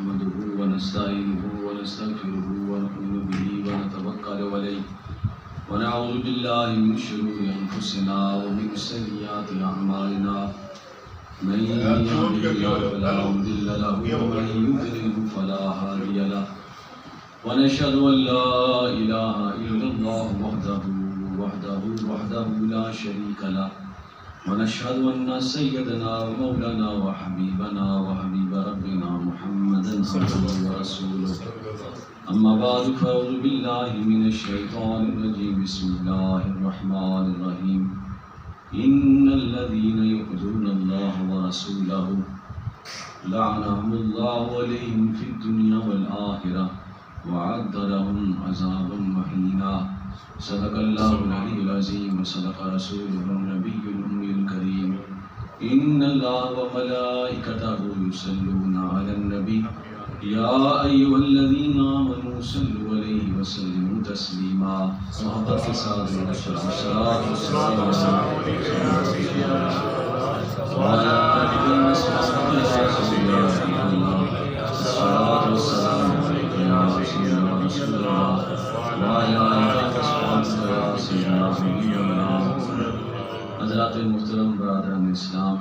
نحمده ونستعينه ونستغفره ونؤمن به ونتوكل عليه ونعوذ بالله من شرور أنفسنا ومن سيئات أعمالنا من يهده الله فلا مضل له ومن يضلل فلا هادي له ونشهد أن لا إله إلا الله وحده لا شريك له ونشهد أن سيدنا ومولانا وحبيبنا وحبيب ربنا محمدا عبده ورسوله أما بعد فأعوذ بالله من الشيطان الرجيم بسم الله الرحمن الرحيم إن الذين يؤذون الله ورسوله لعنهم الله عليهم في الدنيا والآخرة وأعد لهم عذابا مهينا صدق الله العلي العظيم وصدق رسوله النبي الأمي الكريم إن الله وملائكته يصلون على النبي يا أيها الذين آمنوا صلوا عليه وسلموا تسليما محبت کے ساتھ الصلاة والسلام حضرات محترم برادران اسلام،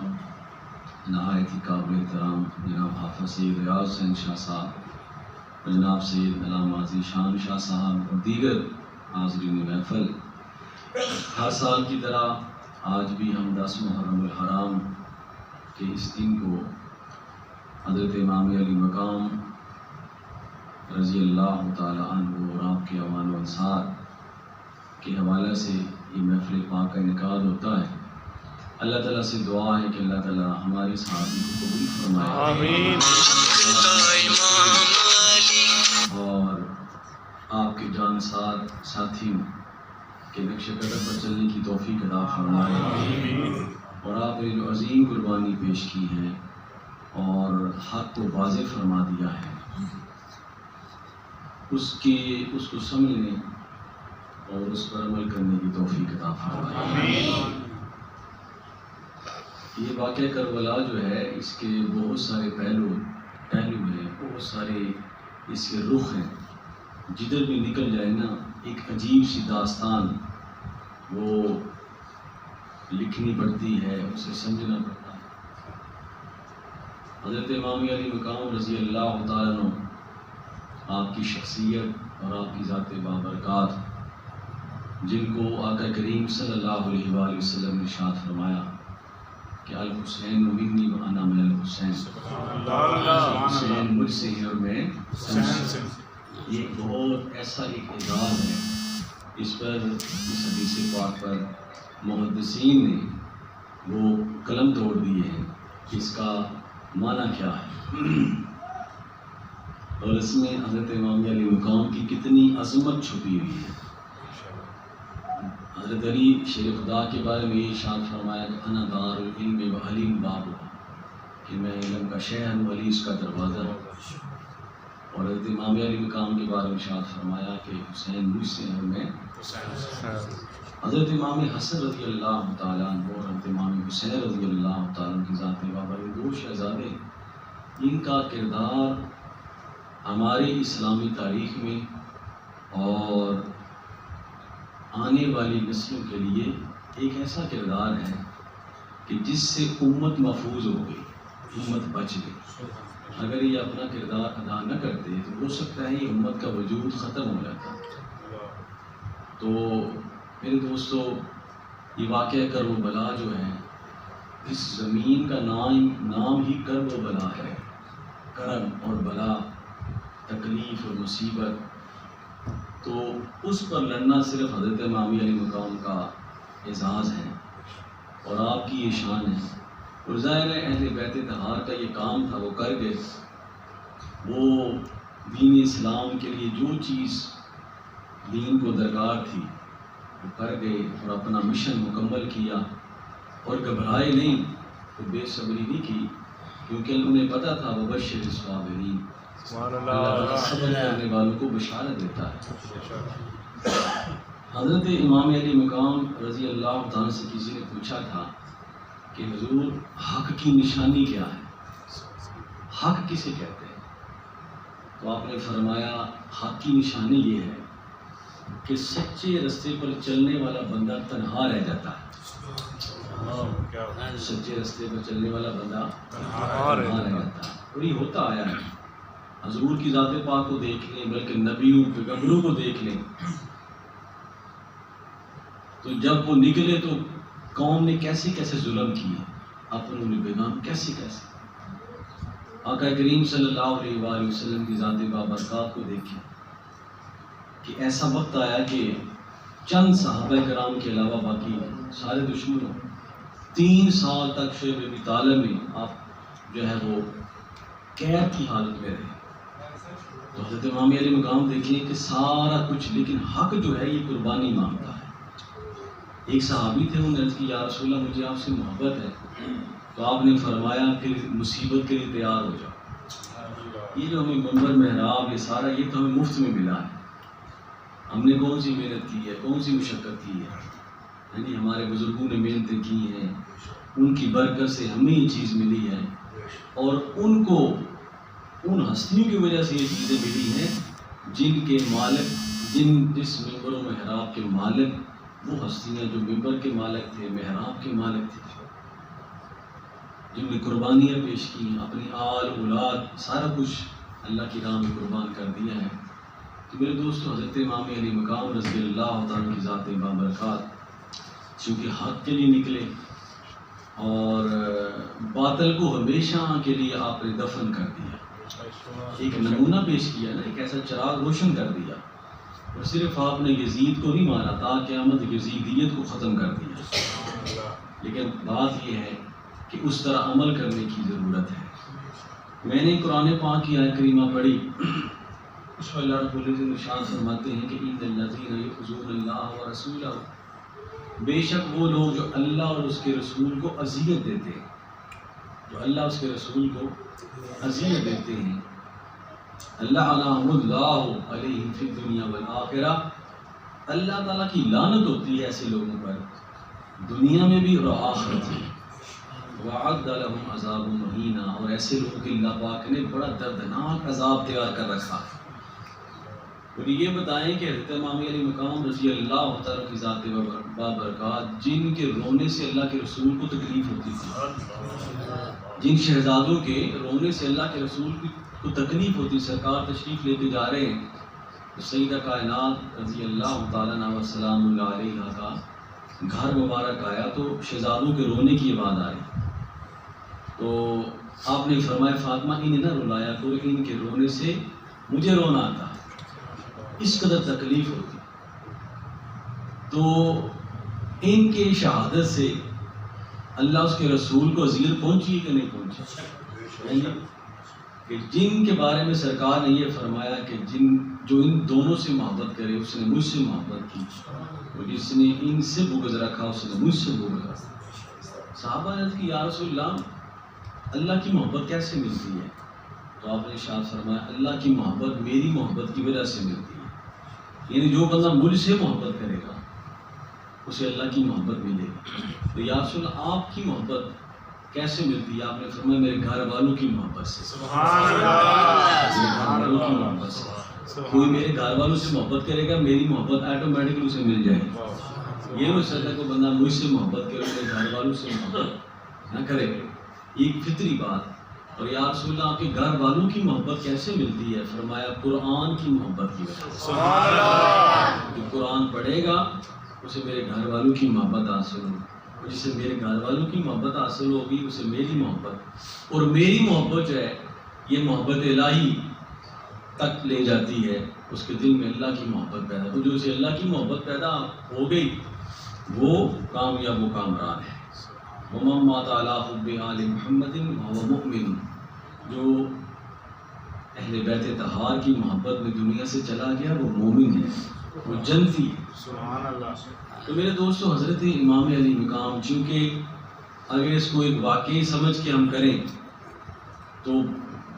نہایت ہی قابل احترام جناب حافظ سید ریاض حسین شاہ صاحب، جناب سید علامہ عزیز شان شاہ صاحب اور دیگر حاضرین محفل، ہر سال کی طرح آج بھی ہم 10 محرم الحرام کے اس دن کو حضرت امام علی مقام رضی اللہ تعالی عنہ اور آپ کے اعوان و انصار کے حوالے سے یہ محفل پاک کا انعقاد ہوتا ہے۔ اللہ تعالیٰ سے دعا ہے کہ اللہ تعالیٰ ہمارے ساتھی کو قبول فرمائے آمین، اور آپ کے جان ساتھیوں کے نقش قدم پر چلنے کی توفیق عطا فرمائے اور آپ نے جو عظیم قربانی پیش کی ہے اور حق کو واضح فرما دیا ہے، اس کو سمجھنے اور اس پر عمل کرنے کی توفیق عطا فرمائے۔ یہ واقعہ کربلا جو ہے اس کے بہت سارے پہلو ہیں، بہت سارے اس کے رخ ہیں، جدھر بھی نکل جائے نا ایک عجیب سی داستان وہ لکھنی پڑتی ہے، اسے سمجھنا پڑتا ہے۔ حضرت امام علی مقام رضی اللہ تعالیٰ عنہ، آپ کی شخصیت اور آپ کی ذات بابرکات، جن کو آقا کریم صلی اللہ علیہ وآلہ وسلم نے ارشاد فرمایا کہ الحسین منی وانا من الحسین، حسین مجھ سے ہے اور میں حسین سے۔ یہ بہت ایسا ایک اعزاز ہے، اس پر اس حدیث پاک پر محدثین نے وہ قلم توڑ دیے ہیں کہ اس کا معنی کیا ہے اور اس میں حضرت امام علی مقام کی کتنی عظمت چھپی ہوئی ہے۔ حضرت علی شیر خدا کے بارے میں یہ ارشاد فرمایا کہ انا دار العلم و علیم بابہ، کہ میں علم کا شہر ہوں، علی اس کا دروازہ ہے۔ اور حضرت امام علی مقام کے بارے میں ارشاد فرمایا کہ حسین مجھ سے اور میں حضرت امام حسن رضی اللہ تعالیٰ عنہ اور حضرت امام حسین رضی اللہ تعالیٰ عنہ کی ذات بابر، دو شہزادے، ان کا کردار ہماری اسلامی تاریخ میں اور آنے والی نسلوں کے لیے ایک ایسا کردار ہے کہ جس سے امت محفوظ ہو گئی، امت بچ گئی۔ اگر یہ اپنا کردار ادا نہ کرتے تو ہو سکتا ہے یہ امت کا وجود ختم ہو جاتا۔ تو میرے دوستو، یہ واقعہ کربلا جو ہے، اس زمین کا نام ہی کرب و بلا ہے، کرب اور بلا، تکلیف اور مصیبت۔ تو اس پر لڑنا صرف حضرت امام علی مقام کا اعزاز ہے اور آپ کی یہ شان ہے، اور ظاہر ہے اہل بیت طہار کا یہ کام تھا، وہ کر گئے۔ وہ دین اسلام کے لیے جو چیز دین کو درکار تھی وہ کر گئے اور اپنا مشن مکمل کیا، اور گھبرائے نہیں، تو بے صبری نہیں کی، کیونکہ انہیں پتہ تھا وبشر الصابرین، اللہ صبر کرنے والوں کو بشارت دیتا ہے۔ حضرت امام علی مقام رضی اللہ تعالیٰ سے کسی نے پوچھا تھا کہ حضور حق کی نشانی کیا ہے، حق کسے کہتے ہیں؟ تو آپ نے فرمایا حق کی نشانی یہ ہے کہ سچے رستے پر چلنے والا بندہ تنہا رہ جاتا ہے. سچے رستے پر چلنے والا بندہ تنہا رہ جاتا ہے. اور یہ ہوتا آیا ہے. حضور کی ذات پاک کو دیکھ لیں، بلکہ نبیوں پیغمبروں کو دیکھ لیں، تو جب وہ نکلے تو قوم نے کیسے کیسے ظلم کیے، اپنوں نے بیگم کیسے کیسے. آقا کریم صلی اللہ علیہ وآلہ وسلم کی ذات بابرکات کو دیکھیں کہ ایسا وقت آیا کہ چند صحابہ کرام کے علاوہ باقی سارے دشمنوں 3 سال تک شعب ابی طالب میں آپ جو ہے وہ قید کی حالت میں رہے. تو حضرت امام علی مقام دیکھیں کہ سارا کچھ، لیکن حق جو ہے یہ قربانی مانگتا ہے. ایک صحابی تھے، انہوں نے عرض کی یا رسول اللہ مجھے آپ سے محبت ہے. تو آپ نے فرمایا پھر مصیبت کے لیے تیار ہو جاؤ. یہ جو ہمیں منبر محراب یہ سارا یہ تو ہمیں مفت میں ملا ہے. ہم نے کون سی محنت کی ہے، کون سی مشقت کی ہے. یعنی ہمارے بزرگوں نے محنتیں کی ہیں، ان کی برکت سے ہمیں یہ چیز ملی ہے، اور ان کو ان ہستیوں کی وجہ سے یہ چیزیں ملی ہیں جن کے مالک، جس ممبر و محراب کے مالک وہ ہستیاں جو ممبر کے مالک تھے، محراب کے مالک تھے، جن نے قربانیاں پیش کی، اپنی آل اولاد سارا کچھ اللہ کی راہ میں قربان کر دیا ہے. تو میرے دوستو، حضرت امام علی مقام رضی اللہ تعالیٰ کی ذات بابرکات چونکہ حق کے لیے نکلے اور باطل کو ہمیشہ کے لیے آپ نے دفن کر دیا. ایک نمونہ پیش کیا نا، ایک ایسا چراغ روشن کر دیا. اور صرف آپ نے یزید کو نہیں مارا، تا قیامت یزیدیت کو ختم کر دیا. لیکن بات یہ ہے کہ اس طرح عمل کرنے کی ضرورت ہے. میں نے قرآن پاک کی آیت کریمہ پڑھی، اس میں اللہ رب العزت ارشاد فرماتے ہیں کہ ان الذین یؤذون اللہ ورسولہ، بے شک وہ لوگ جو اللہ اور اس کے رسول کو اذیت دیتے ہیں، جو اللہ اس کے رسول کو اذیت دیتے ہیں، اللہ عنہم اللہ علیہم فی الدنیا والآخرہ، اللہ تعالیٰ کی لعنت ہوتی ہے ایسے لوگوں پر دنیا میں بھی اور آخرت میں. وَأَعَدَّ لَهُمْ عَذَابٌ مُهِينًا، اور ایسے لوگوں کے اللہ پاک نے بڑا دردناک عذاب تیار کر رکھا. اور یہ بتائیں کہ حضرت امام علی مقام رضی اللہ تعالیٰ کی ذات بابرکات جن کے رونے سے اللہ کے رسول کو تکلیف ہوتی تھی، جن شہزادوں کے رونے سے اللہ کے رسول کو تکلیف ہوتی، سرکار تشریف لے کے جا رہے ہیں تو سیدہ کائنات رضی اللہ تعالیٰ عنہ وسلام اللہ علیہ کا گھر مبارک آیا تو شہزادوں کے رونے کی آواز آئی. تو آپ نے فرمایا فاطمہ انہیں نہ رلایا کرو، ان کے رونے سے مجھے رونا آتا، اس قدر تکلیف ہوتی. تو ان کے شہادت سے اللہ اس کے رسول کو اذیت پہنچی کہ نہیں پہنچی؟ کہ جن کے بارے میں سرکار نے یہ فرمایا کہ جو ان دونوں سے محبت کرے اس نے مجھ سے محبت کی، اور جس نے ان سے بغض رکھا اس نے مجھ سے بغض رکھا. صحابہ نے کہ یا رسول اللہ کی محبت کیسے ملتی ہے؟ تو آپ نے ارشاد فرمایا اللہ کی محبت میری محبت کی وجہ سے ملتی ہے. یعنی جو بندہ مجھ سے محبت کرے گا اسے اللہ کی محبت ملے گی. تو یا رسول اللہ آپ کی محبت کیسے ملتی ہے؟ آپ نے فرمایا میرے گھر والوں کی محبت سے. سبحان اللہ. میرے گھر والوں کی محبت سے. کوئی میرے گھر والوں سے محبت کرے گا میری محبت آٹومیٹکلی اسے مل جائے گی. یہ ہو سکتا ہے کہ بندہ مجھ سے محبت کرے میرے گھر والوں سے محبت نہ کرے، ایک فطری بات. اور یا رسول اللہ آپ کے گھر والوں کی محبت کیسے ملتی ہے؟ فرمایا قرآن کی محبت کی وجہ سے. سبحان اللہ. جو قرآن پڑھے گا اسے میرے گھر والوں کی محبت حاصل ہوگی، اور جسے میرے گھر والوں کی محبت حاصل ہوگی اسے میری محبت، اور میری محبت جو ہے یہ محبت الہی تک لے جاتی ہے، اس کے دل میں اللہ کی محبت پیدا ہو. جو اسے اللہ کی محبت پیدا ہو گئی وہ کامیاب و کامران ہے. وَمَن مَاتَ عَلَىٰ حُبِّ آلِ مُحَمَّدٍ وَهُوَ مُؤْمِنٌ، جو اہل بیت طہار کی محبت میں دنیا سے چلا گیا وہ مومن ہے، وہ جنتی ہے. سبحان اللہ. تو میرے دوستو حضرت امام علی مقام چونکہ اگر اس کو ایک واقعی سمجھ کے ہم کریں تو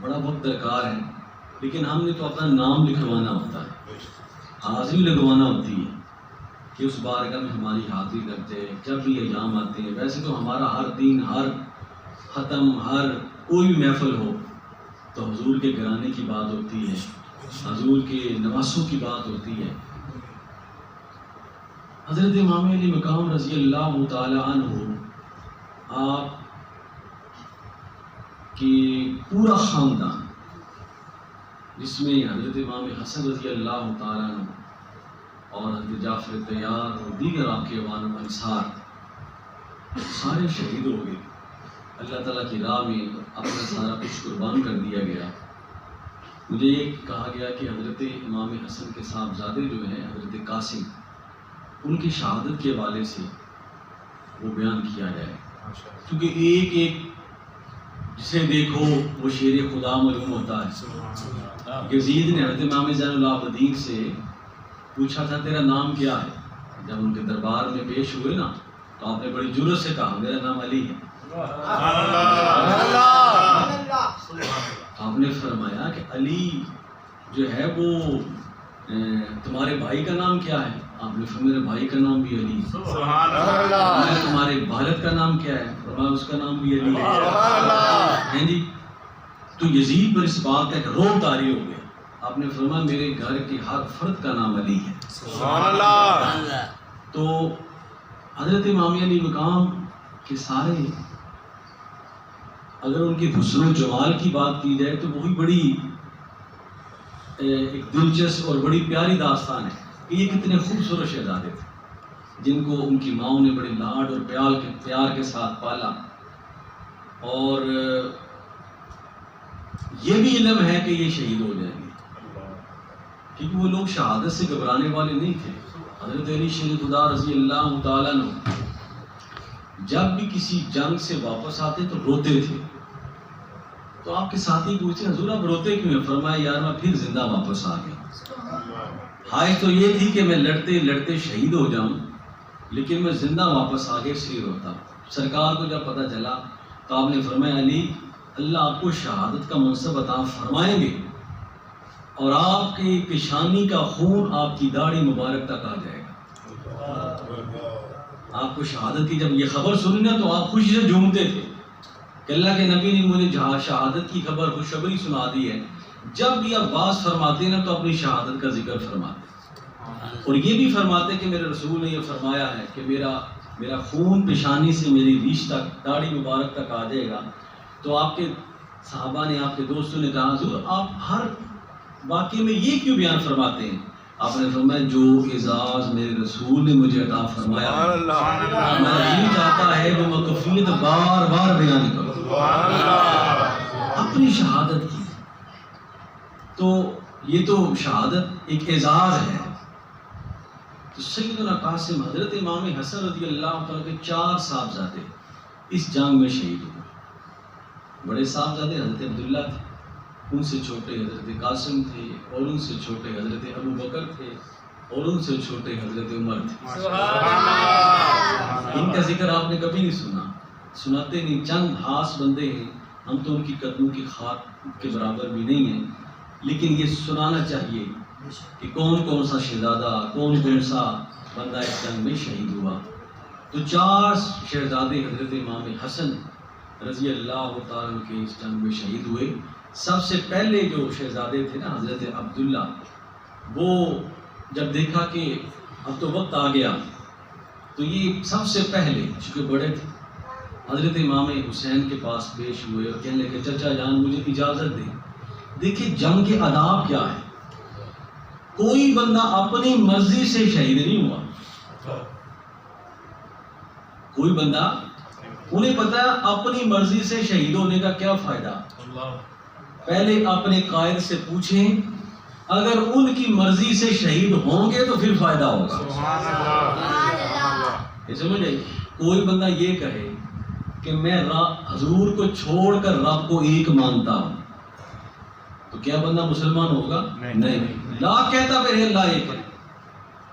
بڑا وقت درکار ہے، لیکن ہم نے تو اپنا نام لکھوانا ہوتا ہے، حاضری لگوانا ہوتی ہے کہ اس بارگاہ میں ہماری حاضری لگ جائے جب بھی ایام آتے ہیں. ویسے تو ہمارا ہر دن، ہر ختم، ہر کوئی بھی محفل ہو تو حضور کے گھرانے کی بات ہوتی ہے، حضور کے نواسوں کی بات ہوتی ہے۔ حضرت امام علی مقام رضی اللہ تعالی عنہ، آپ کی پورا خاندان جس میں حضرت امام حسن رضی اللہ تعالیٰ عنہ اور حضرت جعفر طیار اور دیگر آپ کے اعوان و انصار سارے شہید ہو گئے، اللہ تعالیٰ کی راہ میں اپنا سارا کچھ قربان کر دیا گیا۔ مجھے یہ کہا گیا کہ حضرت امام حسن کے صاحبزادے جو ہیں حضرت قاسم، ان کی شہادت کے حوالے سے وہ بیان کیا جائے، کیونکہ ایک ایک جسے دیکھو وہ شیر خدا معلوم ہوتا ہے۔ یزید نے حضرت امام زین العابدین سے پوچھا تھا تیرا نام کیا ہے، جب ان کے دربار میں پیش ہوئے نا تو آپ نے بڑی جرأت سے کہا میرا نام علی ہے۔ آپ نے فرمایا کہ علی جو ہے وہ تمہارے بھائی کا نام کیا ہے؟ آپ نے فرمایا میرے بھائی کا نام بھی علی ہے۔ تمہارے والد کا نام کیا ہے؟ فرمایا اس کا نام بھی علی ہے۔ جی تو یزید پر اس بات کا ایک روب طاری ہو گیا۔ آپ نے فرمایا میرے گھر کے ہر فرد کا نام علی ہے۔ تو حضرت امام علی مقام کے سارے، اگر ان کے حسن و جمال کی بات کی جائے تو وہی بڑی ایک دلچسپ اور بڑی پیاری داستان ہے کہ یہ کتنے خوبصورت شہزادے تھے جن کو ان کی ماؤں نے بڑے لاڈ اور پیار کے ساتھ پالا، اور یہ بھی علم ہے کہ یہ شہید ہو جائیں گے، کیونکہ وہ لوگ شہادت سے گھبرانے والے نہیں تھے۔ حضرت علی شیر خدا رضی اللہ تعالیٰ عنہ جب بھی کسی جنگ سے واپس آتے تو روتے تھے، تو آپ کے ساتھی پوچھتے حضور آپ روتے کیوں ہیں؟ فرمایا یار میں پھر زندہ واپس آ گیا، خواہش تو یہ تھی کہ میں لڑتے لڑتے شہید ہو جاؤں، لیکن میں زندہ واپس آ کے اس لیے روتا۔ سرکار کو جب پتہ چلا تو آپ نے فرمایا علی اللہ آپ کو شہادت کا منصب عطا فرمائیں گے، اور آپ کی پیشانی کا خون آپ کی داڑھی مبارک تک آ جائے گا۔ آپ کو شہادت کی جب یہ خبر سنی نا تو آپ خوشی سے جھومتے تھے کہ اللہ کے نبی نے مجھے شہادت کی خبر خوشخبری سنا دی ہے۔ جب بھی آپ باز فرماتے نا تو اپنی شہادت کا ذکر فرماتے، اور یہ بھی فرماتے کہ میرے رسول نے یہ فرمایا ہے کہ میرا خون پیشانی سے میری ریش تک داڑھی مبارک تک آ جائے گا۔ تو آپ کے صحابہ نے، آپ کے دوستوں نے کہا حضور آپ ہر واقعے میں یہ کیوں بیان فرماتے ہیں؟ آپ نے فرمایا جو اعزاز میرے رسول نے مجھے عطا فرمایا میں نہیں چاہتا ہے کہ میں کفیت بار بار بیان کروں اپنی شہادت کی۔ تو یہ تو شہادت ایک اعزاز ہے۔ تو سیدنا قاسم حضرت امام حسن رضی اللہ تعالیٰ کے 4 صاحبزادے اس جنگ میں شہید ہوئے۔ بڑے صاحبزادے حضرت عبداللہ تھے، ان سے چھوٹے حضرت قاسم تھے، اور ان سے چھوٹے حضرت ابو بکر تھے، اور ان سے چھوٹے حضرت عمر تھے۔ ان کا ذکر آپ نے کبھی نہیں سنا، سناتے نہیں، چند خاص بندے ہیں، ہم تو ان کی قدموں کی خاک کے برابر بھی نہیں ہیں، لیکن یہ سنانا چاہیے کہ کون کون سا شہزادہ، کون کون سا بندہ اس جنگ میں شہید ہوا۔ تو 4 شہزادے حضرت امام حسن رضی اللہ تعالیٰ عنہ کے اس جنگ میں شہید ہوئے۔ سب سے پہلے جو شہزادے تھے نا حضرت عبداللہ، وہ جب دیکھا کہ اب تو وقت آ گیا تو یہ سب سے پہلے چونکہ بڑے تھے حضرت امام حسین کے پاس پیش ہوئے اور کہنے لگے چچا جان مجھے اجازت دیں۔ دیکھیں جنگ کے آداب کیا ہے، کوئی بندہ اپنی مرضی سے شہید نہیں ہوا، کوئی بندہ، انہیں پتا ہے اپنی مرضی سے شہید ہونے کا کیا فائدہ۔ پہلے اپنے قائد سے پوچھیں، اگر ان کی مرضی سے شہید ہوں گے تو پھر فائدہ ہوگا۔ یہ سمجھ آئی؟ کوئی بندہ یہ کہے کہ میں حضور کو چھوڑ کر رب کو ایک مانتا ہوں تو کیا بندہ مسلمان ہوگا؟ نہیں۔ لا کہتا پھر اللہ ایک ہے،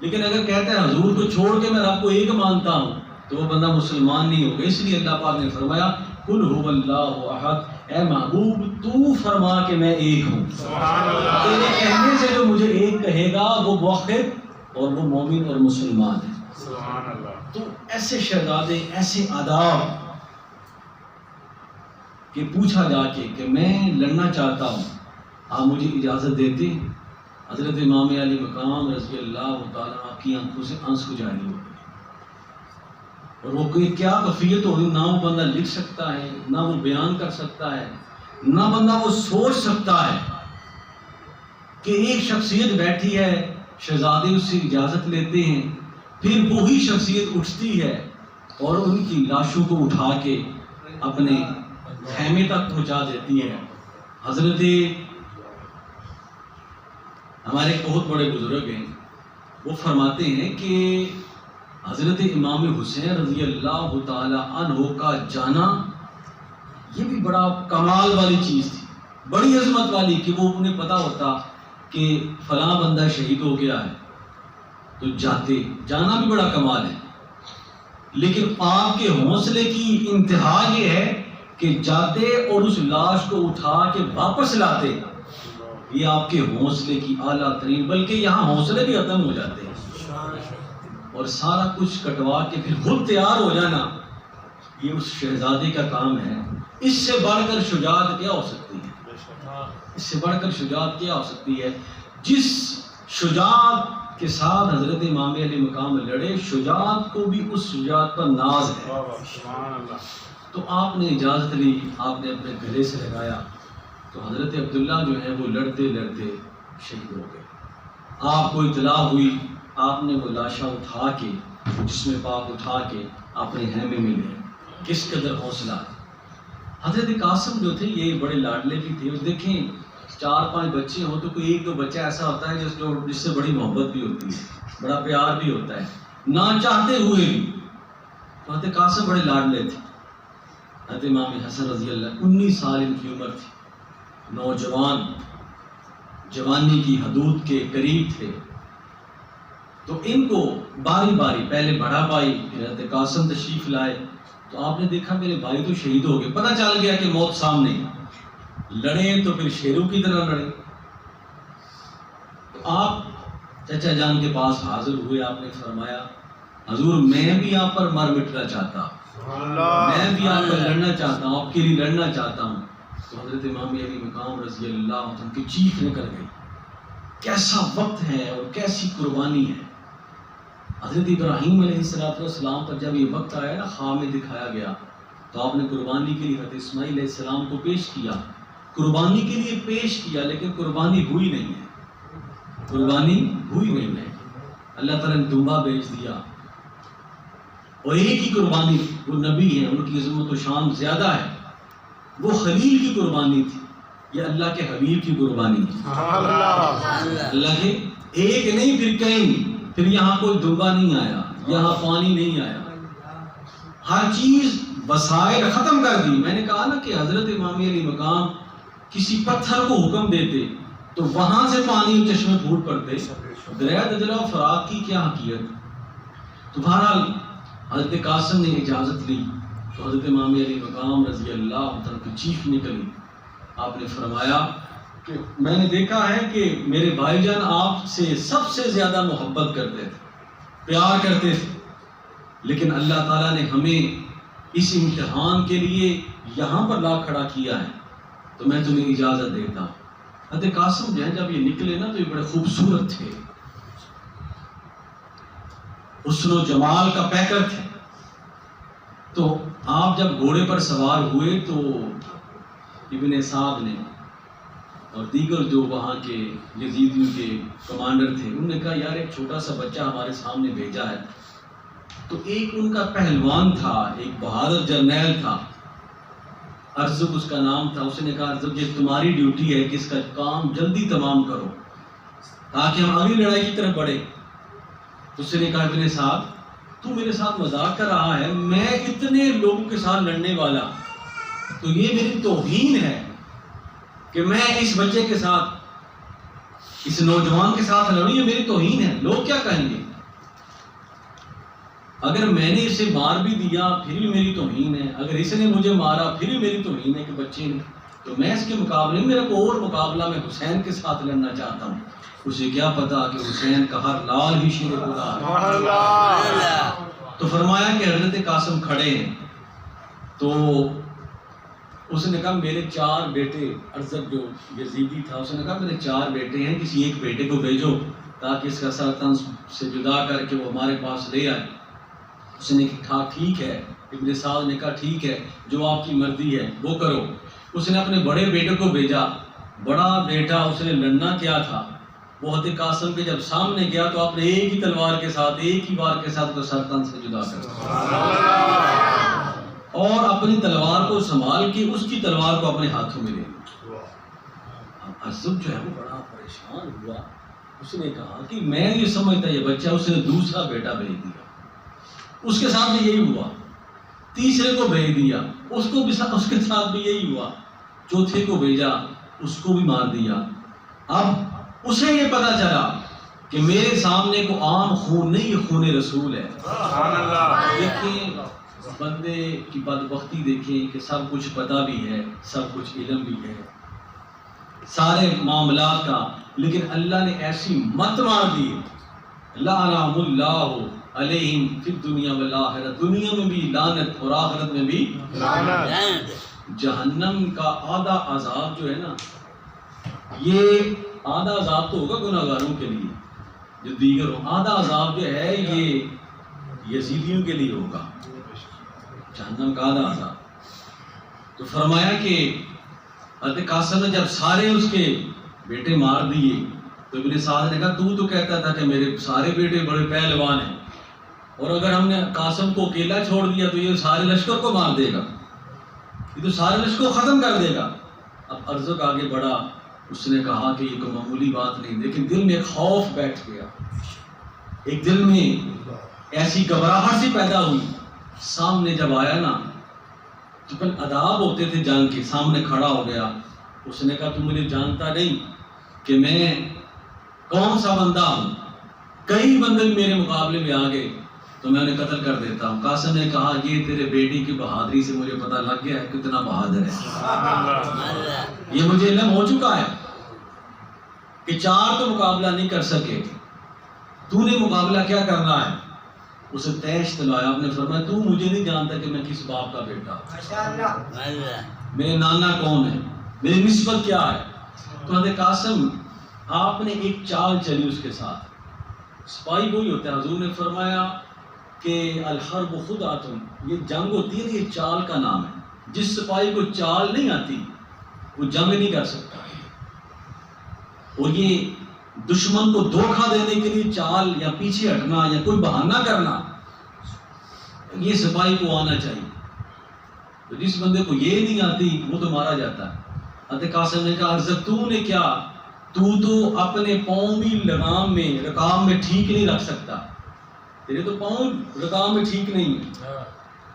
لیکن اگر کہتا ہے حضور کو چھوڑ کے میں رب کو ایک مانتا ہوں تو وہ بندہ مسلمان نہیں ہوگا۔ اس لیے اللہ پاک نے فرمایا قل هو اللہ احد، اے محبوب تو فرما کہ میں ایک ہوں۔ تیرے کہنے سے جو مجھے ایک کہے گا وہ موحد اور وہ مومن اور مسلمان ہے۔ تو ایسے شہزادے، ایسے آداب کہ پوچھا جا کے کہ میں لڑنا چاہتا ہوں، آپ مجھے اجازت دیتے؟ حضرت امام علی مقام رضی اللہ تعالیٰ کی آنکھوں سے آنسو جاری ہو گئے، اور وہ کوئی کیا کیفیت ہوگی، نہ وہ بندہ لکھ سکتا ہے، نہ وہ بیان کر سکتا ہے، نہ بندہ وہ سوچ سکتا ہے کہ ایک شخصیت بیٹھی ہے، شہزادے اس سے اجازت لیتے ہیں، پھر وہی شخصیت اٹھتی ہے اور ان کی لاشوں کو اٹھا کے اپنے خیمے تک پہنچا دیتی ہے۔ حضرت ہمارے ایک بہت بڑے بزرگ ہیں، وہ فرماتے ہیں کہ حضرت امام حسین رضی اللہ تعالی عنہ کا جانا یہ بھی بڑا کمال والی چیز تھی، بڑی عظمت والی، کہ وہ انہیں پتا ہوتا کہ فلاں بندہ شہید ہو گیا ہے تو جاتے، جانا بھی بڑا کمال ہے، لیکن آپ کے حوصلے کی انتہا یہ ہے کہ جاتے اور اس لاش کو اٹھا کے واپس لاتے، یہ آپ کے حوصلے کی اعلیٰ ترین، بلکہ یہاں حوصلے بھی ختم ہو جاتے ہیں، اور سارا کچھ کٹوا کے پھر خود تیار ہو جانا، یہ اس شہزادے کا کام ہے۔ اس سے بڑھ کر شجاعت کیا ہو سکتی ہے؟ اس سے بڑھ کر شجاعت کیا ہو سکتی ہے؟ جس شجاعت کے ساتھ حضرت امام علی مقام لڑے، شجاعت کو بھی اس شجاعت پر ناز ہے۔ تو آپ نے اجازت لی، آپ نے اپنے گلے سے لگایا، تو حضرت عبداللہ جو ہیں وہ لڑتے لڑتے شہید ہو گئے۔ آپ کو اطلاع ہوئی، آپ نے وہ لاشاں اٹھا کے، جسم پاک اٹھا کے اپنے خیمے میں لے۔ کس قدر حوصلہ! حضرت قاسم جو تھے یہ بڑے لاڈلے بھی تھے، دیکھیں 4-5 بچے ہوں تو کوئی ایک دو بچہ ایسا ہوتا ہے جس سے بڑی محبت بھی ہوتی ہے، بڑا پیار بھی ہوتا ہے، نہ چاہتے ہوئے بھی۔ تو حضرت قاسم بڑے لاڈلے تھے۔ حضرت امام حسن رضی اللہ 19 سال ان کی عمر تھی، نوجوان، جوانی کی حدود کے قریب تھے، تو ان کو باری باری، پہلے بڑا بھائی پھر حضرت قاسم تشریف لائے، تو آپ نے دیکھا میرے بھائی تو شہید ہو گئے، پتہ چل گیا کہ موت سامنے، لڑے تو پھر شیروں کی طرح لڑے۔ تو آپ چچا جان کے پاس حاضر ہوئے، آپ نے فرمایا حضور میں بھی آپ پر مر مٹنا چاہتا ہوں، میں بھی آپ پر لڑنا چاہتا ہوں، آپ کے لیے لڑنا چاہتا ہوں۔ تو حضرت امام علی مقام رضی اللہ عنہ کی چیخ نکل گئی، کیسا وقت ہے اور کیسی قربانی ہے۔ حضرت ابراہیم علیہ السلام پر جب یہ وقت آیا نا، خواب میں دکھایا گیا، تو آپ نے قربانی کے لیے حضرت اسماعیل علیہ السلام کو پیش کیا، قربانی کے لیے پیش کیا، لیکن قربانی ہوئی نہیں ہے، قربانی ہوئی نہیں ہے۔ اللہ تعالیٰ نے دمبا بیچ دیا، اور ایک ہی قربانی، وہ نبی ہیں، ان کی عظمت و شان زیادہ ہے، وہ خلیل کی قربانی تھی، یہ اللہ کے حبیب کی قربانی ہے۔ اللہ کے ایک نہیں پھر کہیں، پھر یہاں کوئی دمبا نہیں آیا، یہاں پانی نہیں آیا، ہر چیز وسائل ختم کر دی۔ میں نے کہا نا کہ حضرت امام علی مقام کسی پتھر کو حکم دیتے تو وہاں سے پانی چشمے پھوٹ پڑتے، دریا دجلہ و فرات کی کیا حقیقت۔ تو بہرحال حضرت قاسم نے اجازت لی، تو حضرت امام علی مقام رضی اللہ عنہ کی چیخ نکلی، آپ نے فرمایا کہ میں نے دیکھا ہے کہ میرے بھائی جان آپ سے سب سے زیادہ محبت کرتے تھے، پیار کرتے تھے، لیکن اللہ تعالیٰ نے ہمیں اس امتحان کے لیے یہاں پر لا کھڑا کیا ہے، تو میں تمہیں اجازت دیتا ہوں۔ حضرت قاسم جو ہے جب یہ نکلے نا تو یہ بڑے خوبصورت تھے، حسن و جمال کا پیکر تھے۔ تو آپ جب گھوڑے پر سوار ہوئے تو ابن سعد نے اور دیگر جو وہاں کے یزیدیوں کے کمانڈر تھے، انہوں نے کہا یار ایک چھوٹا سا بچہ ہمارے سامنے بھیجا ہے۔ تو ایک ان کا پہلوان تھا، ایک بہادر جرنیل تھا، ارزق اس کا نام تھا، اس نے کہا ارزق یہ تمہاری ڈیوٹی ہے کہ اس کا کام جلدی تمام کرو تاکہ ہم اگلی لڑائی کی طرف بڑھیں۔ تو اس نے کہا ابن صاحب تو میرے ساتھ مذاق کر رہا ہے، میں اتنے لوگوں کے ساتھ لڑنے والا، تو یہ میری توہین ہے کہ میں اس بچے کے ساتھ، اس نوجوان کے ساتھ لڑوں، یہ میری توہین ہے، لوگ کیا کہیں گے؟ اگر میں نے اسے مار بھی دیا پھر بھی میری توہین ہے، اگر اس نے مجھے مارا پھر بھی میری توہین ہے کہ بچے نے، تو میں اس کے مقابلے میں، میرا کوئی اور مقابلہ میں حسین کے ساتھ لڑنا چاہتا ہوں۔ اسے کیا پتا کہ حسین کا ہر لال ہی شیر خدا ہے۔ تو فرمایا کہ حضرت قاسم کھڑے ہیں، تو اس نے کہا میرے 4 بیٹے، ارزق جو یزیدی تھا اس نے کہا میرے 4 بیٹے ہیں، کسی ایک بیٹے کو بھیجو تاکہ اس کا سر تن سے جدا کر کے وہ ہمارے پاس لے آئے۔ اس نے کہا ٹھیک ہے، ابن سعد نے کہا ٹھیک ہے، جو آپ کی مرضی ہے وہ کرو۔ اس نے اپنے بڑے بیٹے کو بھیجا، بڑا بیٹا اس نے لڑنا کیا تھا، وہ حضرت قاسم کے جب سامنے گیا تو آپ نے ایک ہی تلوار کے ساتھ، ایک ہی وار کے ساتھ کو سر تن سے جدا کر دیا اور اپنی تلوار کو سنبھال کے اس کی تلوار کو اپنے ہاتھوں میں لے لیا۔ عزب جو ہے وہ بڑا پریشان ہوا، اس نے کہا کہ میں یہ سمجھتا یہ بچہ، اس نے دوسرا بیٹا بھیج دیا، اس کے ساتھ بھی یہی ہوا، تیسرے کو بھیج دیا، اس کے ساتھ بھی یہی ہوا، چوتھے کو بھیجا، اس کو بھی مار دیا۔ اب اسے یہ پتا چلا کہ میرے سامنے کو عام خون نہیں، یہ خون رسول ہے۔ دیکھیں بندے کی بدبختی، دیکھیں کہ سب کچھ پتہ بھی ہے، سب کچھ علم بھی ہے سارے معاملات کا، لیکن اللہ نے ایسی مت مار دی، لعنہم اللہ علیہم فی الدنیا والآخرہ، دنیا میں بھی لعنت اور آخرت میں بھی لعنت۔ جہنم کا آدھا عذاب جو ہے نا، یہ آدھا عذاب تو ہوگا گناہگاروں کے لیے جو دیگر ہو، آدھا عذاب جو ہے یہ یزیدیوں کے لیے ہوگا، جہنم کا آدھا عذاب۔ تو فرمایا کہ حضرت قاسم نے جب سارے اس کے بیٹے مار دیے تو ابن سعد نے کہا تو کہتا تھا کہ میرے سارے بیٹے بڑے پہلوان ہیں، اور اگر ہم نے قاسم کو اکیلا چھوڑ دیا تو یہ سارے لشکر کو مار دے گا، یہ تو سارے لشکر کو ختم کر دے گا۔ اب ارزق آگے بڑھا، اس نے کہا کہ یہ کوئی معمولی بات نہیں، لیکن دل میں ایک خوف بیٹھ گیا، ایک دل میں ایسی گھبراہٹ سی پیدا ہوئی۔ سامنے جب آیا نا تو پھر آداب ہوتے تھے جنگ کے، سامنے کھڑا ہو گیا، اس نے کہا تو مجھے جانتا نہیں کہ میں کون سا بندہ ہوں، کئی بندے میرے مقابلے میں آ گئے تو میں انہیں قتل کر دیتا ہوں۔ قاسم نے کہا یہ تیرے بیٹی کی بہادری سے مجھے پتہ لگ گیا ہے کتنا بہادر ہے، یہ مجھے علم ہو چکا ہے کہ 4 تو مقابلہ نہیں کر سکے، تو نے مقابلہ کیا کرنا ہے۔ اسے تیش تلایا، آپ نے فرمایا تو مجھے نہیں جانتا کہ میں کس باپ کا بیٹا ہوں، میرے نانا کون ہے، میری نسبت کیا ہے۔ تو حضرت قاسم آپ نے ایک چال چلی اس کے ساتھ، سپاہی وہی ہوتا ہے، حضور نے فرمایا کہ الحرب خدعۃ، یہ جنگ ہوتی ہے، یہ چال کا نام ہے، جس سپاہی کو چال نہیں آتی وہ جنگ نہیں کر سکتا، اور یہ دشمن کو دھوکہ دینے کے لیے چال یا پیچھے ہٹنا یا کوئی بہانہ کرنا، یہ سپاہی کو آنا چاہیے، تو جس بندے کو یہ نہیں آتی وہ تو مارا جاتا ہے۔ حضرت قاسم نے کہا عرض تو نے کیا، تو اپنے پاؤں بھی رکام میں ٹھیک نہیں رکھ سکتا، تیرے تو پاؤں رکام میں ٹھیک نہیں ہے۔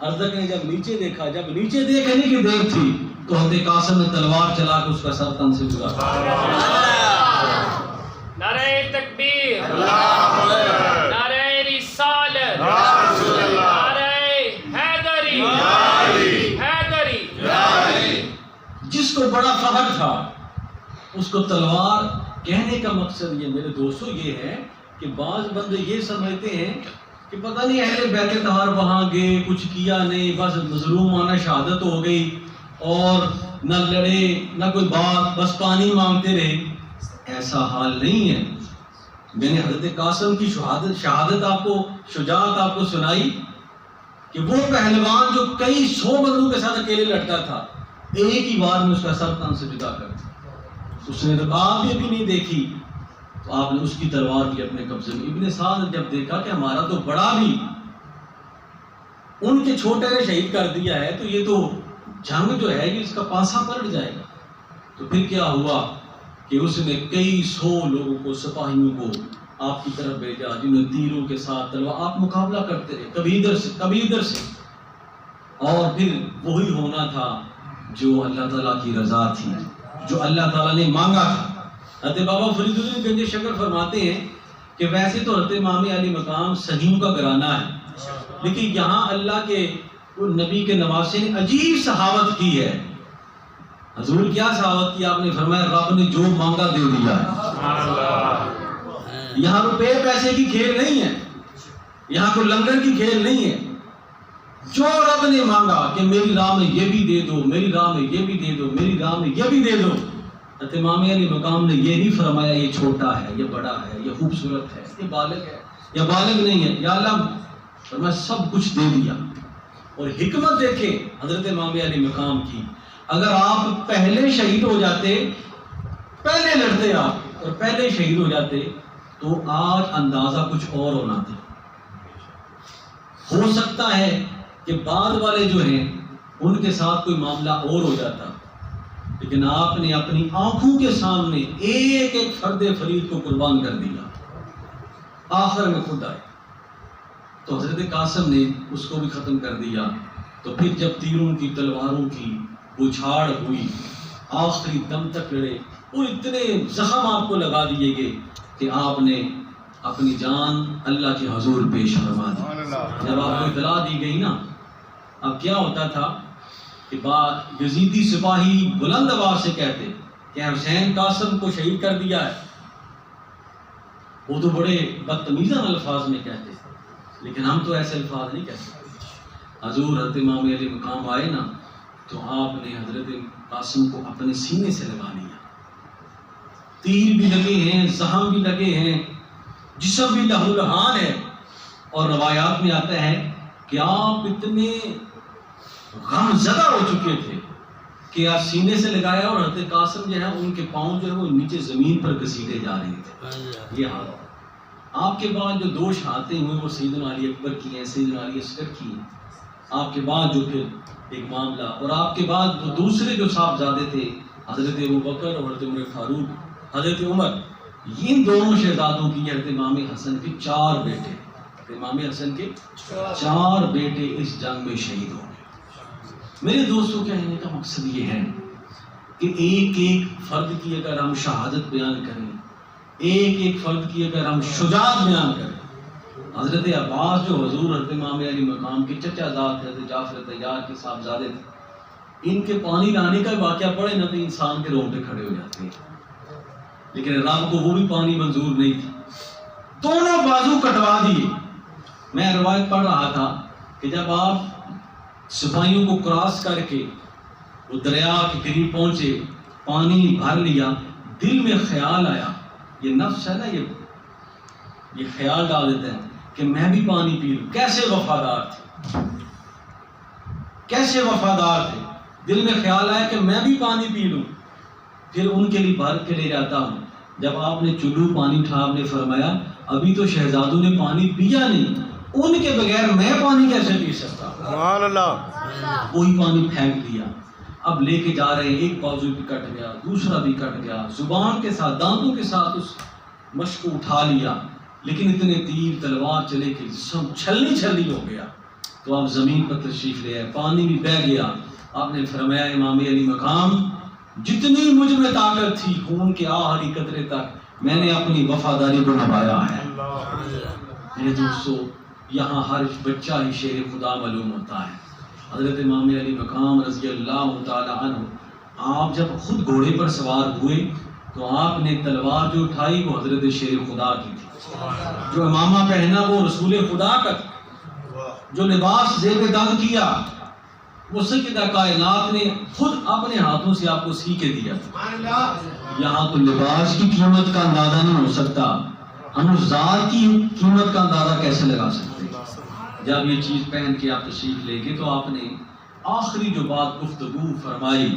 ارزق نے جب نیچے دیکھا، جب نیچے دیکھنے کی دیر تھی تو حضرت قاسم نے تلوار چلا کے اس کا سر تن سے جدا کر، نعرہ تکبیر، نعرہ رسالت، نعرہ حیدری، حیدری۔ جس کو بڑا فخر تھا اس کو تلوار، کہنے کا مقصد یہ میرے دوستو یہ ہے کہ بعض بندے یہ سمجھتے ہیں کہ پتہ نہیں اہل بیت طاہر وہاں گئے کچھ کیا نہیں، بس مظلومانہ شہادت ہو گئی اور نہ لڑے نہ کوئی بات، بس پانی مانگتے رہے۔ ایسا حال نہیں ہے۔ میں نے حضرت قاسم کی شہادت آپ کو، شجاعت آپ کو سنائی کہ وہ پہلوان جو کئی 100 بندوں کے ساتھ اکیلے لڑتا تھا، ایک ہی بار میں اس کا سر تن سے جدا کر دیا، اس نے رکاب بھی نہیں دیکھی تو آپ نے اس کی تلوار بھی اپنے قبضے میں۔ ابن سعد نے جب دیکھا کہ ہمارا تو بڑا بھی ان کے چھوٹے نے شہید کر دیا ہے تو یہ تو جنگ جو ہے یہ اس کا پاسا پلٹ جائے گا، تو پھر کیا ہوا کہ اس نے کئی 100 لوگوں کو، سپاہیوں کو آپ کی طرف بھیجا جنہیں تیروں کے ساتھ تلوار، آپ مقابلہ کرتے رہے کبھی ادھر سے کبھی ادھر سے، اور پھر وہی ہونا تھا جو اللہ تعالیٰ کی رضا تھی، جو اللہ تعالیٰ نے مانگا تھا۔ حضرت بابا فرید الدین گنج شکر فرماتے ہیں کہ ویسے تو حضرت امام علی مقام صحیحوں کا گھرانہ ہے، لیکن یہاں اللہ کے نبی کے نواسے نے عجیب صحاوت کی ہے۔ حضور کیا صحاوت کی؟ آپ نے فرمایا رب نے جو مانگا دے دیا ہے۔ یہاں روپے پیسے کی کھیل نہیں ہے، یہاں کوئی لنگر کی کھیل نہیں ہے، جو رب نے مانگا کہ میری راہ میں یہ بھی دے دو، میری راہ میں یہ بھی دے دو، میری راہ میں یہ بھی دے دو، حضرت امام علی مقام نے یہ نہیں فرمایا یہ چھوٹا ہے، یہ بڑا ہے، یہ خوبصورت ہے، یہ بالغ ہے یا بالغ نہیں ہے، یا اللہ فرمایا سب کچھ دے دیا۔ اور حکمت دیکھیں حضرت امام علی مقام کی، اگر آپ پہلے شہید ہو جاتے، پہلے لڑتے آپ اور پہلے شہید ہو جاتے تو آج اندازہ کچھ اور ہونا تھا۔ ہو سکتا ہے کہ بعد والے جو ہیں ان کے ساتھ کوئی معاملہ اور ہو جاتا، لیکن آپ نے اپنی آنکھوں کے سامنے ایک ایک فرد فرید کو قربان کر دیا، آخر میں خود آئے تو حضرت قاسم نے اس کو بھی ختم کر دیا۔ تو پھر جب تیروں کی تلواروں کی بچھاڑ ہوئی، آخری دم تک لڑے اور اتنے زخم آپ کو لگا دیے گئے کہ آپ نے اپنی جان اللہ کے حضور پیش فرما دی۔ جب آپ کو اطلاع دی گئی نا، اب کیا ہوتا تھا کہ یزیدی سپاہی بلند آواز سے کہتے کہ حسین قاسم کو شہید کر دیا ہے، وہ تو بڑے بدتمیزانہ الفاظ میں کہتے، لیکن ہم تو ایسے الفاظ نہیں کہتے۔ حضور حضرت امام علی مقام آئے نا تو آپ نے حضرت قاسم کو اپنے سینے سے لگا لیا، تیر بھی لگے ہیں، زخم بھی لگے ہیں، جسم بھی لہو لہان ہے، اور روایات میں آتا ہے کہ آپ اتنے غم زدہ ہو چکے تھے کہ آپ سینے سے لگایا اور حضرت قاسم جو ہے ان کے پاؤں جو ہے وہ نیچے زمین پر گھسیٹے جا رہے تھے۔ یہ حال آپ کے بعد جو دو شہادتیں ہوئیں وہ سیدنا علی اکبر کی ہیں، سیدنا علی اصغر کی ہیں، آپ کے بعد جو پھر ایک معاملہ، اور آپ کے بعد جو دوسرے جو صاحبزادے تھے حضرت ابوبکر اور حضرت عمر فاروق، حضرت عمر، ان دونوں شہزادوں کی حضرت امام حسن کے 4 بیٹے، امام حسن کے 4 بیٹے اس جنگ میں شہید ہو گئے۔ میرے دوستوں کہنے کا مقصد یہ ہے کہ ایک ایک فرد کی اگر ہم شہادت بیان کریں، ایک ایک فرد کی اگر ہم شجاعت بیان کریں، حضرت عباس جو حضور حضرت امام علی مقام کے چچا زاد تھے، حضرت جعفر طیار کے صاحبزادے تھے، ان کے پانی لانے کا واقعہ پڑے نہ تو انسان کے رونگٹے کھڑے ہو جاتے ہیں، لیکن رب کو وہ بھی پانی منظور نہیں تھی، دونوں بازو کٹوا دیے۔ میں روایت پڑھ رہا تھا کہ جب آپ سپاہیوں کو کراس کر کے وہ دریا کے قریب پہنچے، پانی بھر لیا، دل میں خیال آیا، یہ نفس ہے نا، یہ خیال ڈال دیتا ہے کہ میں بھی پانی پی لوں۔ کیسے وفادار تھے، کیسے وفادار تھے، دل میں خیال آیا کہ میں بھی پانی پی لوں، پھر ان کے لیے بھر کے لے جاتا ہوں۔ جب آپ نے چلو پانی اٹھا، آپ نے فرمایا ابھی تو شہزادوں نے پانی پیا نہیں، ان کے بغیر میں پانی کیسے پی سکتا ہوں؟ سبحان اللہ۔ وہی پانی پھینک دیا، اب لے کے جا رہے ہیں، ایک بازو بھی کٹ گیا، دوسرا بھی کٹ گیا، زبان کے ساتھ دانتوں کے ساتھ اس مشق کو اٹھا لیا، لیکن اتنے تیر تلوار چلے کہ جسم چھلنی چھلنی ہو گیا۔ تو آپ زمین پر تشریف لے آئے، پانی بھی بہہ گیا۔ آپ نے فرمایا امام علی مقام، جتنی مجھ میں طاقت تھی خون کے آخری قطرے تک میں نے اپنی وفاداری کو نبھایا ہے۔ میرے دوستو، یہاں ہر بچہ ہی شیر خدا معلوم ہوتا ہے۔ حضرت امام علی مقام رضی اللہ تعالی عنہ، آپ جب خود گھوڑے پر سوار ہوئے تو آپ نے تلوار جو اٹھائی وہ حضرت شیر خدا کی تھی، جو امامہ پہنا وہ رسول خدا کا تھا، جو لباس زیب دنگ کیا وہ سیدہ کائنات نے خود اپنے ہاتھوں سے آپ کو سی کے دیا تھا۔ یہاں تو لباس کی قیمت کا اندازہ نہیں ہو سکتا، ہم اس ذات کی قیمت کا اندازہ کیسے لگا سکتے؟ جب یہ چیز پہن کے آپ تشریف لے گئے تو آپ نے آخری جو بات گفتگو فرمائی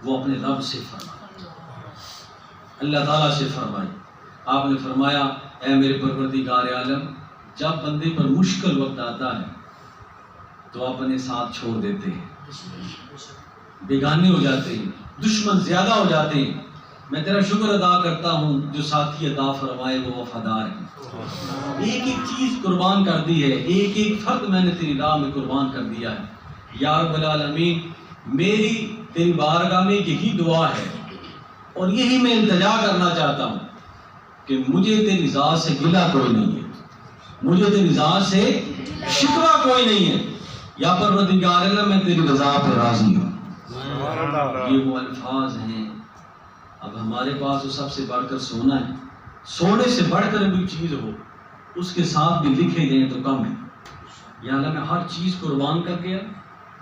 وہ اپنے رب سے فرمائی، اللہ تعالیٰ سے فرمائی۔ آپ نے فرمایا اے میرے پروردگار عالم، جب بندے پر مشکل وقت آتا ہے تو اپنے ساتھ چھوڑ دیتے ہیں، بیگانے ہو جاتے ہیں، دشمن زیادہ ہو جاتے ہیں، میں تیرا شکر ادا کرتا ہوں جو ساتھی عطا فرمائے وہ وفادار ہیں۔ ایک ایک چیز قربان کر دی ہے، ایک ایک فرد میں نے تیری راہ میں قربان کر دیا ہے۔ یا رب العالمین، میری تیری بارگاہ میں یہی دعا ہے اور یہی میں التجا کرنا چاہتا ہوں کہ مجھے تیری ذات سے گلہ کوئی نہیں ہے، مجھے تیری ذات سے شکوہ کوئی نہیں ہے، یا پروردگار اللہ میں تیری رضا پہ راضی ہوں۔ یہ وہ الفاظ ہیں۔ اب ہمارے پاس تو سب سے بڑھ کر سونا ہے، سونے سے بڑھ کر بھی چیز ہو اس کے ساتھ بھی لکھے جائیں تو کم ہے۔ یا اللہ میں ہر چیز قربان کر گیا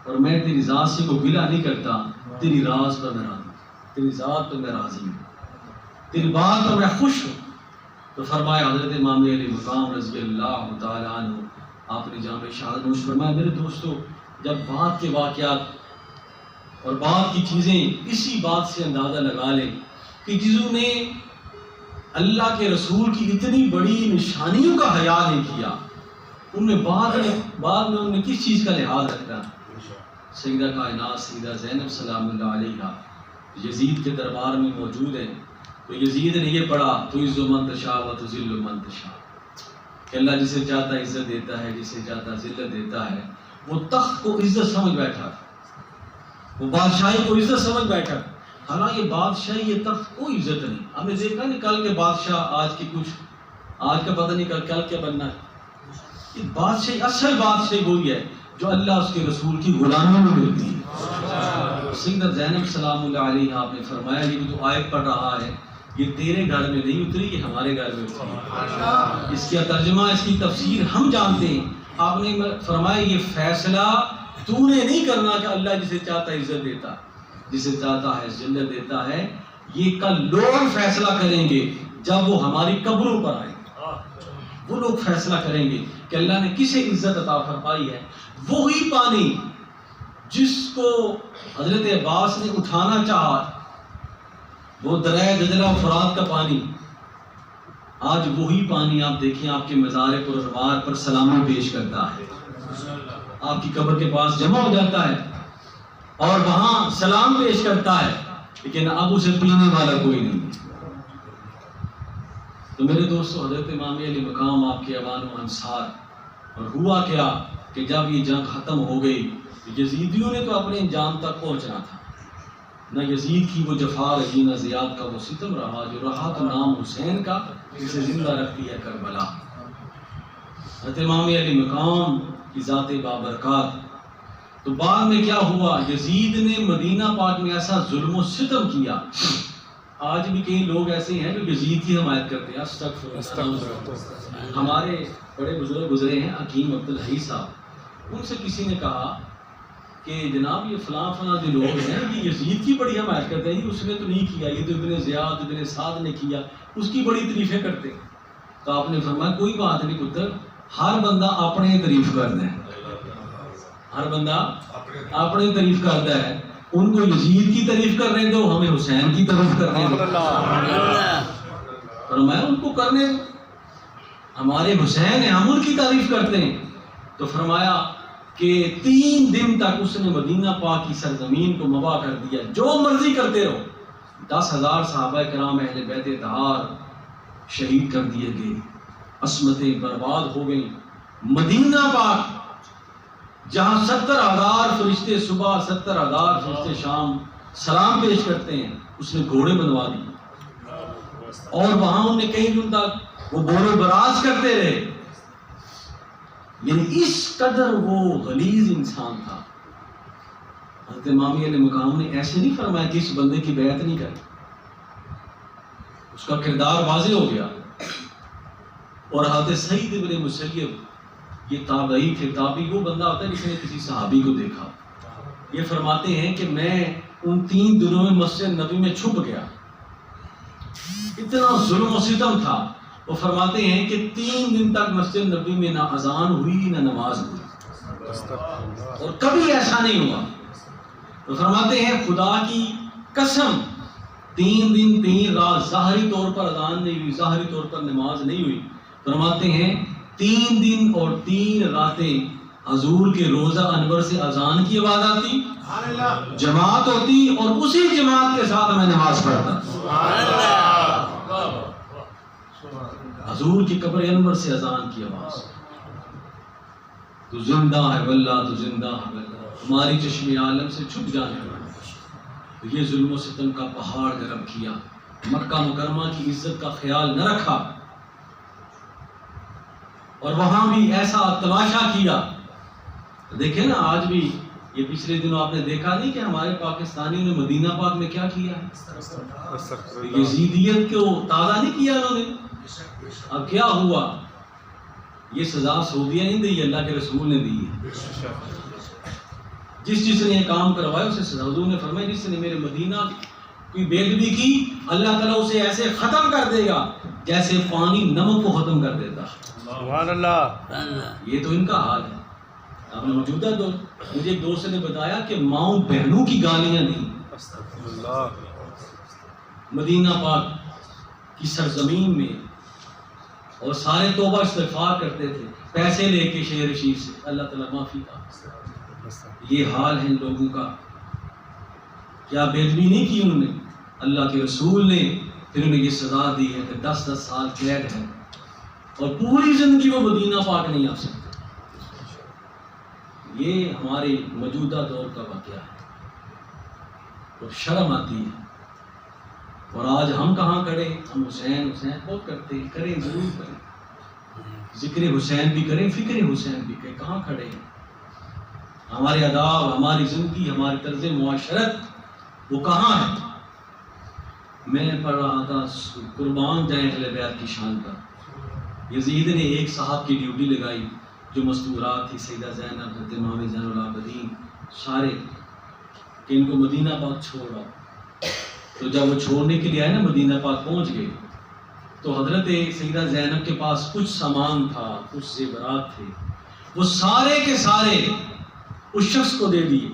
اور میں تیری ذات سے کوئی گلہ نہیں کرتا، تیری راز پر میں راضی ہوں، تیری ذات پر میں راضی ہوں، تیری بات پر میں خوش ہوں۔ تو فرمایا حضرت امام علی مقام رضی اللہ تعالیٰ عنہ، آپ نے جامع شہادت نوش فرمایا میرے دوستو، جب بات کے واقعات اور بات کی چیزیں اسی بات سے اندازہ لگا لیں کہ جنہوں نے اللہ کے رسول کی اتنی بڑی نشانیوں کا حیا نہیں کیا، ان میں بعد میں انہوں نے کس چیز کا لحاظ رکھا؟ سیدہ کائنات سیدہ زینب سلام اللہ علیہا یزید کے دربار میں موجود ہیں، تو یزید نے یہ پڑھا تعز من تشاء و تذل من تشاء، کہ اللہ جسے چاہتا ہے عزت دیتا ہے، جسے چاہتا ہے ذلت دیتا ہے۔ وہ تخت کو عزت سمجھ بیٹھا، وہ بادشاہی کو عزت سمجھ بیٹھا، حالانکہ یہ بادشاہی یہ تخت کوئی عزت نہیں۔ ہم نے دیکھا نہیں کل کے بادشاہ آج کی کچھ، آج کا پتہ نہیں کل کیا بننا ہے۔ یہ بادشاہی اصل بادشاہی وہی ہے جو اللہ اس کے رسول کی غلامی میں ملتی ہے۔ سیدہ زینب سلام اللہ علیہ آپ نے فرمایا یہ جو تو آیت پڑھ رہا ہے یہ تیرے گھر میں نہیں اتری، یہ ہمارے گھر میں اتری ہے۔ اس کا ترجمہ، اس کی تفسیر ہم جانتے ہیں۔ آپ نے فرمایا یہ فیصلہ تو نے نہیں کرنا کہ اللہ جسے چاہتا ہے عزت دیتا ہے، جسے چاہتا ہے ذلت دیتا ہے، یہ کل لوگ فیصلہ کریں گے جب وہ ہماری قبروں پر آئیں گے۔ وہ لوگ فیصلہ کریں گے کہ اللہ نے کسے عزت عطا فرمائی ہے۔ وہی پانی جس کو حضرت عباس نے اٹھانا چاہا، وہ دریائے دجلہ و فرات کا پانی، آج وہی پانی آپ دیکھیں آپ کے مزار پرانوار پر سلامی پیش کرتا ہے، آپ کی قبر کے پاس جمع ہو جاتا ہے اور وہاں سلام پیش کرتا ہے، لیکن اب اسے پینے والا کوئی نہیں۔ تو میرے دوستو، حضرت امام علی مقام آپ کے اوان و انصار، اور ہوا کیا کہ جب یہ جنگ ختم ہو گئی یزیدیوں نے تو اپنے انجام تک پہنچنا تھا، نہ یزید کی وہ جفا رہی نہ زیاد کا وہ ستم رہا، جو رہا تو نام حسین کا جسے زندہ رکھتی ہے کربلا۔ حضرت امام علی مقام کی ذات بابرکات۔ تو بعد میں کیا ہوا، یزید نے مدینہ پاک میں ایسا ظلم و ستم کیا۔ آج بھی کئی لوگ ایسے ہیں جو یزید کی حمایت کرتے ہیں، استغفر۔ ہمارے بڑے بزرگ گزرے ہیں حکیم عبدالحی صاحب، ان سے کسی نے کہا کہ جناب یہ فلاں فلاں جو لوگ ہیں یہ یزید کی بڑی حمایت کرتے ہیں، اس نے تو نہیں کیا، یہ تو ابن زیاد ابن سعد نے کیا، اس کی بڑی تعریفیں کرتے ہیں۔ تو آپ نے فرمایا کوئی بات نہیں پتر، ہر بندہ اپنے تعریف کرتا ہے، ہر بندہ اپنے تعریف کرتا ہے۔ ان کو یزید کی تعریف کر رہے دو، ہمیں حسین کی تعریف کر رہے دو۔ فرمایا ان کو کرنے دو، ہمارے حسین ہیں، ہم ان کی تعریف کرتے ہیں۔ تو فرمایا کہ 3 دن تک اس نے مدینہ پاک کی سرزمین کو مباح کر دیا، جو مرضی کرتے رہو۔ 10,000 صحابہ کرام اہل بیت اطہار شہید کر دیے گئے، عصمتیں برباد ہو گئیں۔ مدینہ پاک جہاں 70,000 فرشتے صبح 70,000 فرشتے شام سلام پیش کرتے ہیں، اس نے گھوڑے بنوا دیے، اور وہاں انہوں نے کئی دن تک وہ بول و براز کرتے رہے۔ یعنی اس قدر وہ غلیظ انسان تھا۔ حضرت امام علیہ مقام نے ایسے نہیں فرمایا کہ اس بندے کی بیعت نہیں کریں، اس کا کردار واضح ہو گیا۔ اور حضرت سعید ابن مسیب، یہ تابعی تھے، تابعی وہ بندہ ہوتا ہے جس نے کسی صحابی کو دیکھا، یہ فرماتے ہیں کہ میں ان 3 دنوں میں مسجد نبی میں چھپ گیا، اتنا ظلم و ستم تھا۔ وہ فرماتے ہیں کہ 3 دن تک مسجد نبی میں نہ اذان ہوئی نہ نماز ہوئی، اور کبھی ایسا نہیں ہوا۔ تو فرماتے ہیں خدا کی قسم 3 دن 3 رات ظاہری طور پر اذان نہیں ہوئی، ظاہری طور پر نماز نہیں ہوئی۔ فرماتے ہیں 3 دن اور 3 راتیں حضور کے روزہ انور سے اذان کی آواز آتی، جماعت ہوتی، اور اسی جماعت کے ساتھ میں نماز پڑھتا۔ حضور کی قبر انور سے اذان کی آواز، تو زندہ ہے واللہ، تو زندہ ہے واللہ، ہماری چشم عالم سے چھپ جانے والا۔ تو یہ ظلم و ستم کا پہاڑ گرم کیا، مکہ مکرمہ کی عزت کا خیال نہ رکھا، اور وہاں بھی ایسا تماشا کیا۔ دیکھیں نا آج بھی، یہ پچھلے دنوں آپ نے دیکھا نہیں کہ ہمارے پاکستانیوں نے مدینہ پاک میں کیا کیا ہے، یزیدیت کو تازہ نہیں کیا انہوں نے۔ اب کیا ہوا، یہ سزا سعودیہ نہیں دی، اللہ کے رسول نے دی ہے. جس نے یہ کام کروایا اسے سزا. حضور نے فرمایا جس نے میرے مدینہ کی بے ادبی کی اللہ تعالیٰ اسے ایسے ختم کر دے گا جیسے پانی نمک کو ختم کر دیتا. سبحان اللہ. یہ تو ان کا حال ہے. آپ نے موجودہ دور مجھے ایک دوست نے بتایا کہ ماؤں بہنوں کی گالیاں نہیں. مدینہ پاک کی سرزمین میں اور سارے توبہ استغفار کرتے تھے پیسے لے کے شہر رشید سے، اللہ تعالیٰ معافی کا. یہ حال ہے ان لوگوں کا. کیا بے ادبی نہیں کی انہوں نے؟ اللہ کے رسول نے پھر انہیں یہ سزا دی ہے کہ 10 سال قید ہے اور پوری زندگی وہ مدینہ پاک نہیں آ سکتے. یہ ہمارے موجودہ دور کا واقعہ ہے اور شرم آتی ہے. اور آج ہم کہاں کھڑے؟ ہم حسین بہت کرتے ہیں، کریں ضرور کریں، ذکر حسین بھی کریں، فکر حسین بھی کریں. کہاں کھڑے ہیں؟ ہمارے آداب، ہماری زندگی، ہمارے طرز معاشرت وہ کہاں ہے؟ میں پڑھ رہا تھا قربان جائیں اہل بیت کی شان پر. یزید نے ایک صاحب کی ڈیوٹی لگائی جو مستورات تھی، سیدہ زینب، حضرت امام زین العابدین، سارے کہ ان کو مدینہ پاک چھوڑا. تو جب وہ چھوڑنے کے لیے آئے نا، مدینہ پاک پہنچ گئے تو حضرت سیدہ زینب کے پاس کچھ سامان تھا، کچھ زیورات تھے، وہ سارے کے سارے اس شخص کو دے دیے.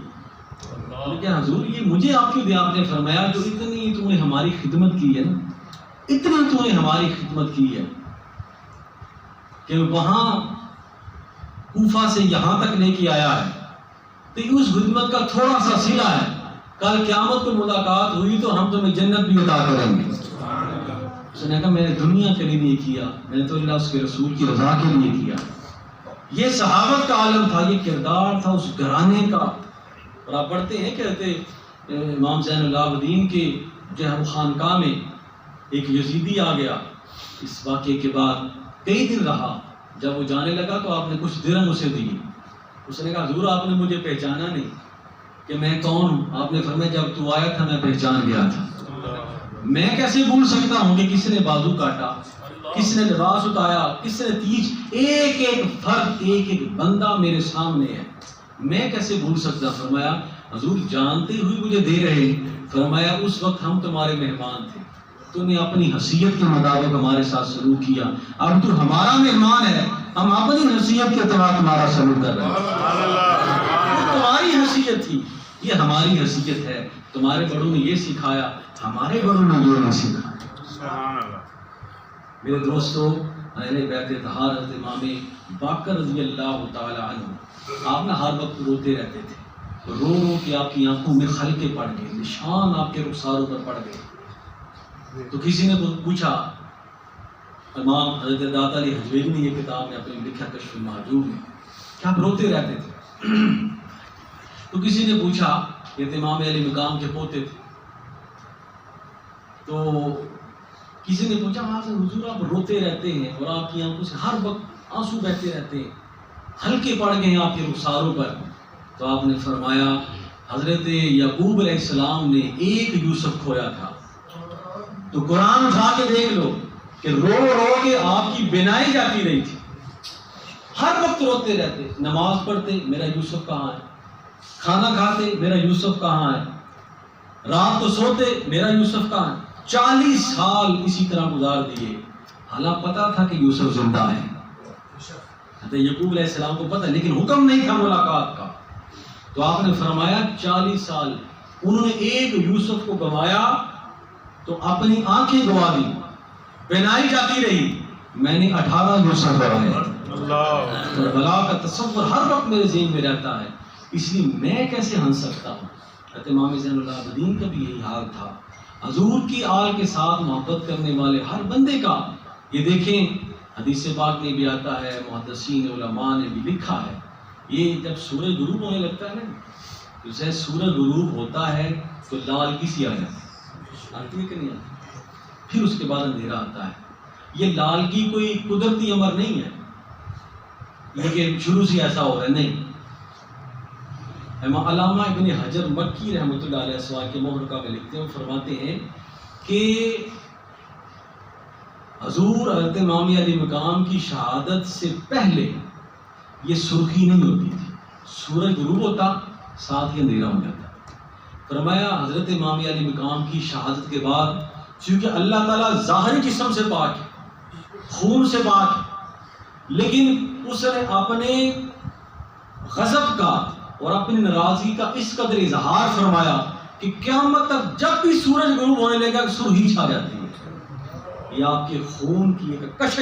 لیکن حضور یہ مجھے آپ کیوں دیا؟ آپ نے فرمایا جو اتنی تو نے ہماری خدمت کی ہے نا، اتنی تو نے ہماری خدمت کی ہے کہ وہاں کوفہ سے یہاں تک لے کے آیا ہے، تو اس خدمت کا تھوڑا سا صلہ ہے. کل قیامت کو ملاقات ہوئی تو ہم تمہیں جنت بھی عطا کریں گے. اس نے کہا میں نے دنیا کے لیے نہیں کیا، میں نے تو اللہ اس کے رسول کی رضا کے لیے کیا. یہ صحابت کا عالم تھا، یہ کردار تھا اس گھرانے کا. اور آپ پڑھتے ہیں کہتے امام زین العابدین کے جو ہے وہ خانقاہ میں ایک یزیدی آ گیا. اس واقعے کے بعد کئی دن رہا. جب وہ جانے لگا تو آپ نے کچھ درہم اسے دیے. اس نے کہا حضور آپ نے مجھے پہچانا نہیں کہ میں کون ہوں؟ آپ نے فرمایا جب تو آیا تھا میں پہچان گیا تھا. میں کیسے بھول سکتا ہوں کہ کس نے بازو کاٹا، کس نے لباس اتایا، کس نے تیج، ایک ایک فرد، ایک ایک بندہ میرے سامنے ہے، میں کیسے بھول سکتا. فرمایا حضور جانتے ہوئے مجھے دے رہے. فرمایا اس وقت ہم تمہارے مہمان تھے، تو نے اپنی حیثیت کے مطابق ہمارے ساتھ سلوک کیا. اب تو ہمارا مہمان ہے، ہم اپنی حیثیت کے تحت تمہارا سلوک کر رہے ہیں. تمہاری حیثیت تھی، یہ ہماری حیثیت ہے. تمہارے بڑوں نے یہ سکھایا، ہمارے بڑوں نے یہ نہیں سکھایا. میرے دوستو، اہل بیت طہار حضرت امام باقر رضی اللہ تعالی عنہ آپ نہ ہر وقت روتے رہتے تھے. رو رو کے آپ کی آنکھوں میں خلقے پڑ گئے، نشان آپ کے رخساروں پر پڑ گئے. تو کسی نے پوچھا، امام حضرت داتا علی حجویری نے یہ کتاب میں اپنے لکھا کشف المحجوب میں کہ آپ روتے رہتے تھے. تو کسی نے پوچھا، یہ امام علی مقام کے پوتے تھے، تو کسی نے پوچھا آپ سے حضور آپ روتے رہتے ہیں اور آپ کی آنکھوں سے ہر وقت آنسو بہتے رہتے ہیں، ہلکے پڑ گئے ہیں آپ کے رخساروں پر. تو آپ نے فرمایا حضرت یعقوب علیہ السلام نے ایک یوسف کھویا تھا. تو قرآن اٹھا کے دیکھ لو کہ رو رو کے آپ کی بینائی جاتی رہی تھی. ہر وقت روتے رہتے، نماز پڑھتے میرا یوسف کہاں ہے، کھانا کھاتے میرا یوسف کہاں ہے، رات کو سوتے میرا یوسف کہاں ہے. 40 سال اسی طرح گزار دیے. حالانکہ پتا تھا کہ یوسف زندہ ہے، یعقوب علیہ السلام کو پتا، لیکن حکم نہیں تھا ملاقات کا. تو آپ نے فرمایا 40 سال انہوں نے ایک یوسف کو گوایا تو اپنی آنکھیں گوا دی، بینائی جاتی رہی. میں نے 18 یوسف گوائے. کربلا کا تصور ہر وقت میرے ذہن میں رہتا ہے، اس لیے میں کیسے ہنس سکتا ہوں. امام زین العابدین کا بھی یہی حال تھا. حضور کی آل کے ساتھ محبت کرنے والے ہر بندے کا، یہ دیکھیں حدیث پاک میں بھی آتا ہے، محدثین علماء نے بھی لکھا ہے، یہ جب سورج غروب ہونے لگتا ہے نا، جیسے سورج غروب ہوتا ہے تو لالگی سی آ جاتی ہے، آتی ہے کہ نہیں آتی؟ پھر اس کے بعد اندھیرا آتا ہے. یہ لالگی کوئی قدرتی امر نہیں ہے، لیکن شروع سے ایسا ہو رہا ہے نہیں. علامہ ابن حجر مکی رحمۃ اللہ علیہ سوا کے محرقہ میں لکھتے ہیں، فرماتے ہیں کہ حضور حضرت امام علی مقام کی شہادت سے پہلے یہ سرخی نہیں ہوتی تھی، سورج غروب ہوتا ساتھ ہی اندھیرا ہو جاتا۔ فرمایا حضرت امام علی مقام کی شہادت کے بعد چونکہ اللہ تعالیٰ ظاہری جسم سے پاک ہے، خون سے پاک ہے، لیکن اس نے اپنے غضب کا اور اپنی ناراضگی کا اس قدر اظہار فرمایا کہ قیامت تک جب بھی سورج غروب ہونے لگا سرخی چھا جاتی ہے۔ یہ آپ کے خون کی ایک کشش